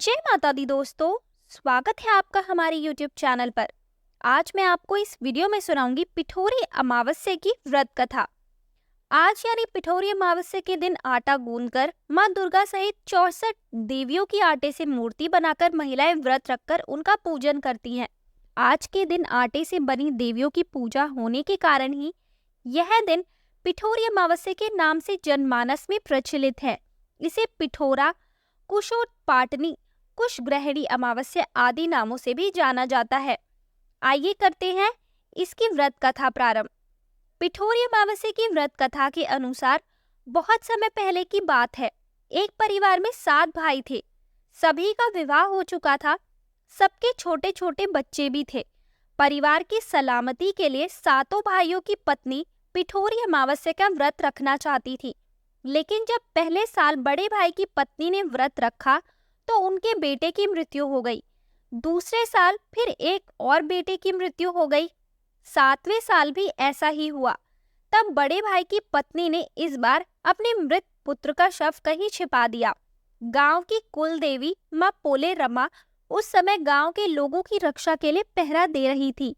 जय माता दी दोस्तों, स्वागत है आपका हमारे YouTube चैनल पर। आज मैं आपको इस वीडियो में सुनाऊंगी पिठोरी अमावस्या की व्रत कथा। आज यानी पिठोरी अमावस्या के दिन आटा गूंदकर माँ दुर्गा सहित 64 देवियों की आटे से मूर्ति बनाकर महिलाएं व्रत रखकर उनका पूजन करती हैं। आज के दिन आटे से बनी देवियों की पूजा होने के कारण ही यह दिन पिठोरी अमावस्या के नाम से जनमानस में प्रचलित है। इसे पिठोरा, कुशोत्पाटनी, कुशग्रहणी अमावस्या आदि नामों से भी जाना जाता है। आइए करते हैं इसकी व्रत कथा प्रारंभ। पिठोरी अमावस्या की व्रत कथा के अनुसार बहुत समय पहले की बात है। एक परिवार में 7 भाई थे। सभी का विवाह हो चुका था। सबके छोटे छोटे बच्चे भी थे। परिवार की सलामती के लिए सातों भाइयों की पत्नी पिठोरी अमावस्या का व्रत रखना चाहती थी। लेकिन जब पहले साल बड़े भाई की पत्नी ने व्रत रखा तो उनके बेटे की मृत्यु हो गई। दूसरे साल फिर एक और बेटे की मृत्यु हो गई। 7वें साल भी ऐसा ही हुआ। तब बड़े भाई की पत्नी ने इस बार अपने मृत पुत्र का शव कहीं छिपा दिया। गांव की कुल देवी माँ पोले रमा उस समय गांव के लोगों की रक्षा के लिए पहरा दे रही थी।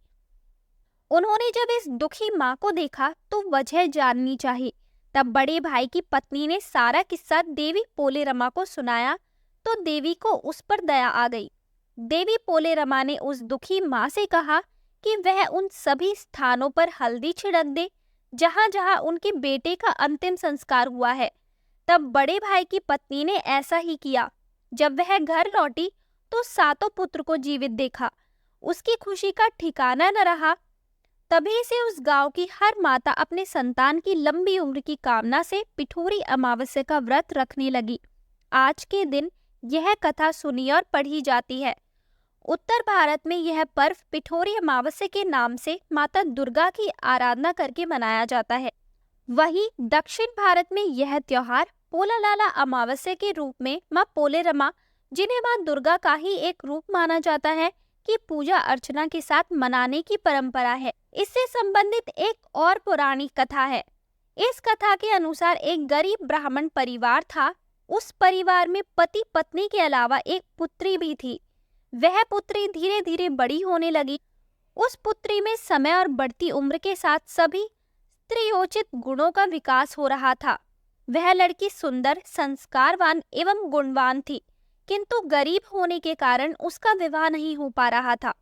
उन्होंने जब इस दुखी माँ को देखा तो वजह जाननी चाहिए। तब बड़े भाई की पत्नी ने सारा किस्सा देवी पोले रमा को सुनाया तो देवी को उस पर दया आ गई। देवी पोले रमा ने उस दुखी माँ से कहा कि वह उन सभी स्थानों पर हल्दी छिड़क दे जहाँ जहाँ उनके बेटे का अंतिम संस्कार हुआ है। तब बड़े भाई की पत्नी ने ऐसा ही किया। जब वह घर लौटी तो सातों पुत्र को जीवित देखा। उसकी खुशी का ठिकाना न रहा। तभी से उस गांव की हर माता अपने संतान की लंबी उम्र की कामना से पिठोरी अमावस्या का व्रत रखने लगी। आज के दिन यह कथा सुनी और पढ़ी जाती है। उत्तर भारत में यह पर्व पिठोरी अमावस्या के नाम से माता दुर्गा की आराधना करके मनाया जाता है। वहीं दक्षिण भारत में यह त्योहार पोलालाला अमावस्या के रूप में माँ पोले रमा, जिन्हें माँ दुर्गा का ही एक रूप माना जाता है, की पूजा अर्चना के साथ मनाने की परंपरा है। इससे संबंधित एक और पुरानी कथा है। इस कथा के अनुसार एक गरीब ब्राह्मण परिवार था। उस परिवार में पति पत्नी के अलावा एक पुत्री भी थी। वह पुत्री धीरे धीरे बड़ी होने लगी। उस पुत्री में समय और बढ़ती उम्र के साथ सभी स्त्रीयोचित गुणों का विकास हो रहा था। वह लड़की सुंदर, संस्कारवान एवं गुणवान थी, किंतु गरीब होने के कारण उसका विवाह नहीं हो पा रहा था।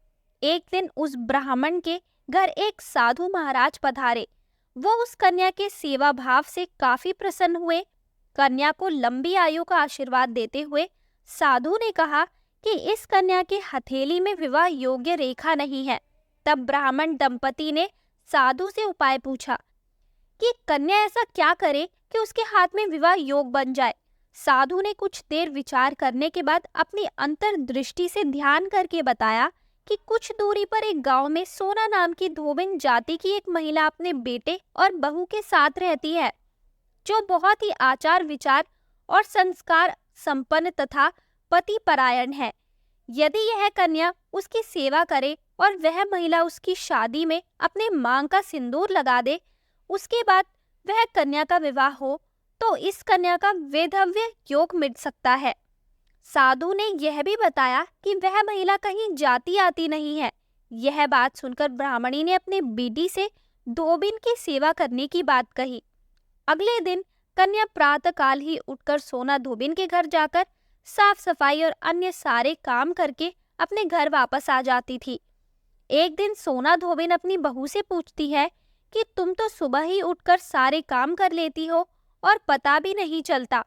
एक दिन उस ब्राह्मण के घर एक साधु महाराज पधारे। वो उस कन्या के सेवा भाव से काफी प्रसन्न हुए। कन्या को लंबी आयु का आशीर्वाद देते हुए साधु ने कहा कि इस कन्या की हथेली में विवाह योग्य रेखा नहीं है। तब ब्राह्मण दंपति ने साधु से उपाय पूछा कि कन्या ऐसा क्या करे कि उसके हाथ में विवाह योग बन जाए। साधु ने कुछ देर विचार करने के बाद अपनी अंतर्दृष्टि से ध्यान करके बताया कि कुछ दूरी पर एक गांव में सोना नाम की धोबिन जाति की एक महिला अपने बेटे और बहू के साथ रहती है, जो बहुत ही आचार विचार और संस्कार संपन्न तथा पति परायण है। यदि यह कन्या उसकी सेवा करे और वह महिला उसकी शादी में अपने मांग का सिंदूर लगा दे, उसके बाद वह कन्या का विवाह हो तो इस कन्या का वैधव्य योग मिट सकता है। साधु ने यह भी बताया कि वह महिला कहीं जाती आती नहीं है। यह बात सुनकर ब्राह्मणी ने अपने बेटी से धोबिन की सेवा करने की बात कही। अगले दिन कन्या प्रातःकाल ही उठकर सोना धोबिन के घर जाकर साफ सफाई और अन्य सारे काम करके अपने घर वापस आ जाती थी। एक दिन सोना धोबिन अपनी बहू से पूछती है कि तुम तो सुबह ही उठकर सारे काम कर लेती हो और पता भी नहीं चलता।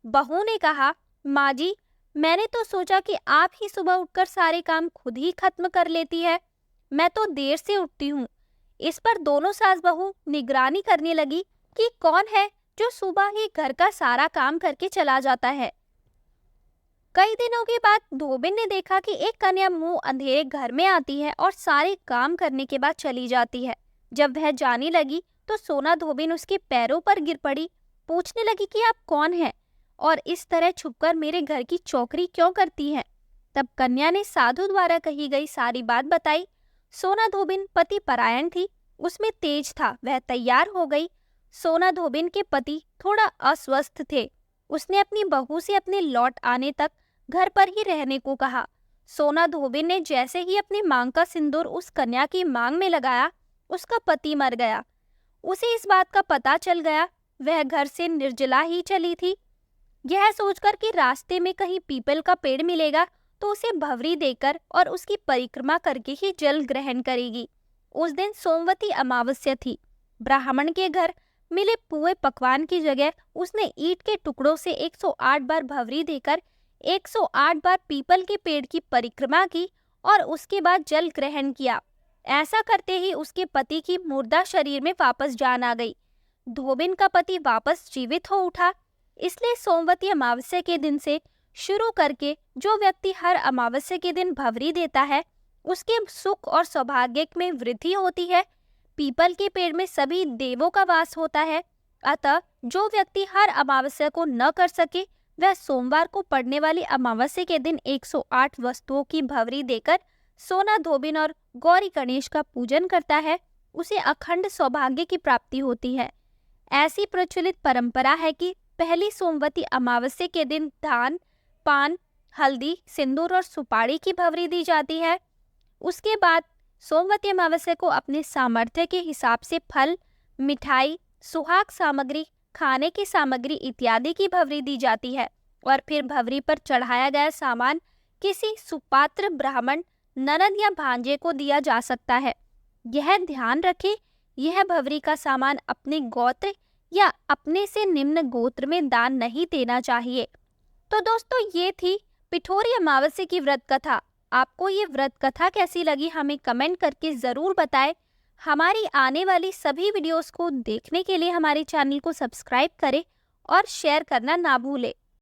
बहू ने कहा, माँ जी, मैंने तो सोचा कि आप ही सुबह उठकर सारे काम खुद ही खत्म कर लेती है। मैं तो देर से उठती हूँ। इस पर दोनों सास बहू निगरानी करने लगी कि कौन है जो सुबह ही घर का सारा काम करके चला जाता है। कई दिनों के बाद धोबिन ने देखा कि एक कन्या मुंह अंधेरे घर में आती है और सारे काम करने के बाद चली जाती है। जब वह जाने लगी तो सोना धोबिन उसके पैरों पर गिर पड़ी। पूछने लगी कि आप कौन हैं और इस तरह छुपकर मेरे घर की चौकरी क्यों करती हैं। तब कन्या ने साधु द्वारा कही गई सारी बात बताई। सोना धोबिन पति परायण थी, उसमें तेज था। वह तैयार हो गई। सोना धोबिन के पति थोड़ा अस्वस्थ थे। उसने अपनी बहू से अपने लौट आने तक घर पर ही रहने को कहा। सोना धोबिन ने जैसे ही अपनी मांग का सिंदूर उस कन्या की मांग में लगाया, उसका पति मर गया। उसे इस बात का पता चल गया। वह घर से निर्जला ही चली थी। यह सोचकर कि रास्ते में कहीं पीपल का पेड़ मिलेगा तो उसे भवरी देकर और उसकी परिक्रमा करके ही जल ग्रहण करेगी। उस दिन सोमवती अमावस्या थी। ब्राह्मण के घर मिले पुए पकवान की जगह उसने ईंट के टुकड़ों से 108 बार भवरी देकर 108 बार पीपल के पेड़ की परिक्रमा की और उसके बाद जल ग्रहण किया। ऐसा करते ही उसके पति की मुर्दा शरीर में वापस जान आ गई। धोबिन का पति वापस जीवित हो उठा। इसलिए सोमवती अमावस्या के दिन से शुरू करके जो व्यक्ति हर अमावस्या के दिन भवरी देता है, उसके सुख और सौभाग्य में वृद्धि होती है। पीपल के पेड़ में सभी देवों का वास होता है। अतः जो व्यक्ति हर अमावस्या को न कर सके, वह सोमवार को पड़ने वाली अमावस्या के दिन 108 वस्तुओं की भवरी देकर सोना धोबिन और गौरी गणेश का पूजन करता है, उसे अखंड सौभाग्य की प्राप्ति होती है। ऐसी प्रचलित परंपरा है कि पहली सोमवती अमावस्या के दिन धान, पान, हल्दी, सिंदूर और सुपारी की भवरी दी जाती है। उसके बाद सोमवती अमावस्या को अपने सामर्थ्य के हिसाब से फल, मिठाई, सुहाग सामग्री, खाने की सामग्री इत्यादि की भवरी दी जाती है और फिर भवरी पर चढ़ाया गया सामान किसी सुपात्र ब्राह्मण, ननद या भांजे को दिया जा सकता है। यह ध्यान रखें, यह भवरी का सामान अपने गोत्र या अपने से निम्न गोत्र में दान नहीं देना चाहिए। तो दोस्तों, ये थी पिठोरी अमावस्या की व्रत कथा। आपको ये व्रत कथा कैसी लगी हमें कमेंट करके ज़रूर बताएं। हमारी आने वाली सभी वीडियोस को देखने के लिए हमारे चैनल को सब्सक्राइब करें और शेयर करना ना भूलें।